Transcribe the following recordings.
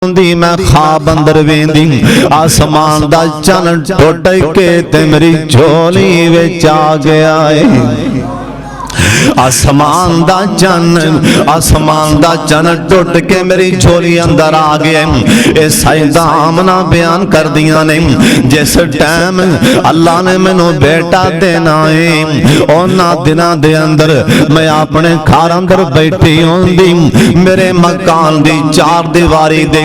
मैं ख्वाब अंदर वेंदी आसमान दा चन टुट के ते मेरी झोली विच आ गया है। आसमान दा चन टुट के मेरी झोली अंदर आ गया। ये साइदा आमना बयान कर दिया ने जिस टाइम अल्लाह ने मैनू बेटा देना है उन्हां दिनां दे अंदर मैं अपने घर अंदर बैठी होंदी मेरे मकान दी चार दीवारी दे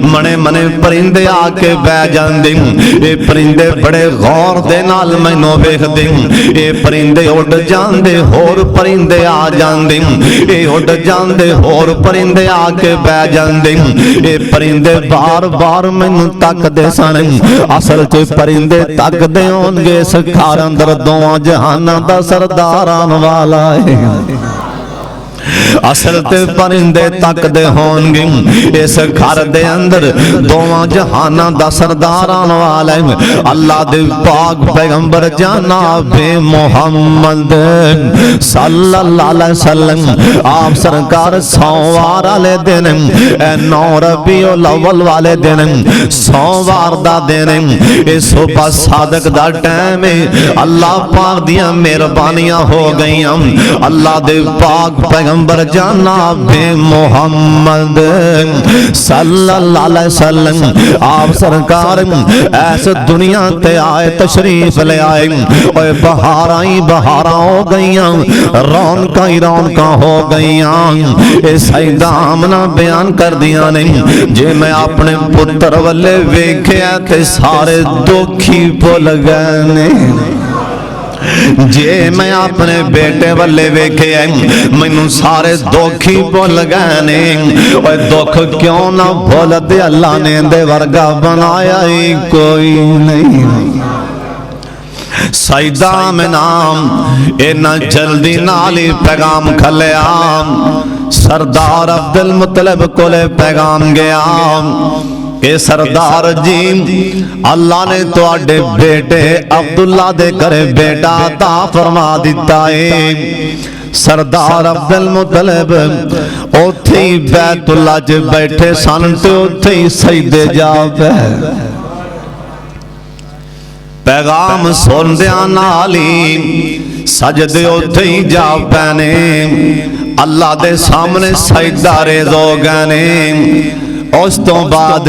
मने मने परिंदे आके बह जांदे। ये परिंदे बड़े गौर दे नाल मैनू वेखदे। ये परिंदे उड़ जांदे होर परिंदे आ जांदे। ये उड़ जांदे होर परिंदे आके बह जांदे। ये परिंदे बार बार मैनू तकदे सन। असल च परिंदे तकदे होणगे इस घर अंदर दोवां जहानां दा सरदार आने वाला है। असल ते परिंदे तकदे होणगे इस घर दे अंदर दोवां जहानां दा सरदार आने वाला है। अल्लाह दे पाक पैगंबर जनाब मुहम्मद सल्लल्लाहु अलैहि वसल्लम आप सरकार सोमवार वाले दिन 9 रबीउल अव्वल वाले दिन सोमवार दा दिन ये सुबह सादक दा टाइम है। अल्लाह पाक दियां मेहरबानियां हो गईयां। अल्लाह दे पाक पैगंबर जनाब मुहम्मद सल्लल्लाहु अलैहि वसल्लम आप सरकार ऐस दुनिया ते आए तशरीफ ले आए और बहारां ही बहारां हो गईयां रौनकां ही रौनकां हो गईयां। ये सईदा आमना बयान कर दिया ने जे मैं अपने पुत्र वाले वेख्या ते सारे दुखी भुल गए ने। जे मैं अपने बेटे वाले वेखे मैनू सारे दुखी भुल गए ने। और दुख क्यों ना भुल दे अल्लाह ने दे वर्गा बनाया ही कोई नहीं। सईदा में नाम इन्ना जल्दी नाल ही पैगाम खलिया सरदार अब्दुल मुतलब कोले पैगाम गया ए सरदार जी अल्लाह ने तुहाडे बेटे अब्दुल्ला दे घरे बेटा अता फरमा दिता है। सरदार अब्दुल मुतलब ओथे ही बैतुल्ला च बैठे सन ते ओथे ही सजदे जा पैगाम सुनदियां नाल ही सजदे ओथे ही जा पैने अल्लाह दे सामने सजदा रेज़ हो गए ने। उस तो बाद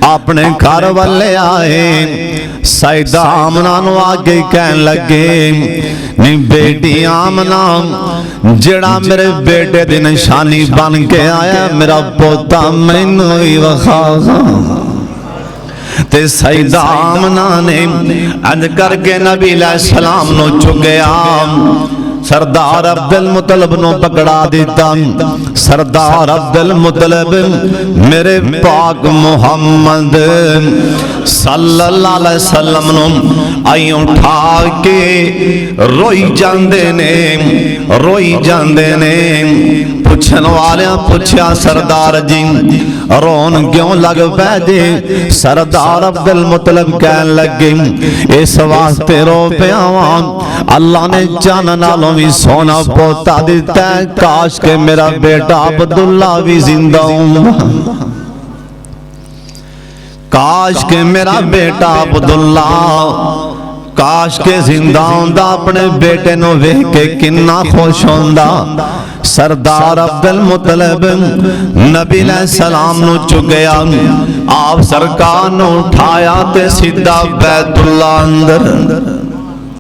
अपने घर वाले आए सईदा आमना नू आगे कहन लगे नहीं बेटी आमना जेड़ा मेरे बेटे दी निशानी बन के आया मेरा पोता मैनू ही विखा। ते सईदा आमना ने अंज करके नबी अलैहिस्सलाम नू चुगया सरदार अब्दुल मुतलब नो पकड़ा दिता। सरदार अब्दुल मुतलब मेरे पाक मुहम्मद सल्लल्लाहु अलैहि वसल्लम नो आई उठा के रोई जांदे ने। पुछन वाले पुछया सरदार जी रोन क्यों लग पै जे। सरदार अब्दुल मुतलब कहन लगे इस वास्ते रो पिया अल्लाह ने चन नालों भी सोना पोता दिता है। काश के मेरा बेटा अब्दुल्ला भी जिंदा हो। काश के मेरा बेटा अब्दुल्ला काश के जिंदा होंदा अपने बेटे नो वेख के किन्ना खुश होंदा। सरदार अब्दुल मुतलब नबी अलैहिस्सलाम नु चुगया आप सरकार नु उठाया ते सीधा बैतुल्ला अंदर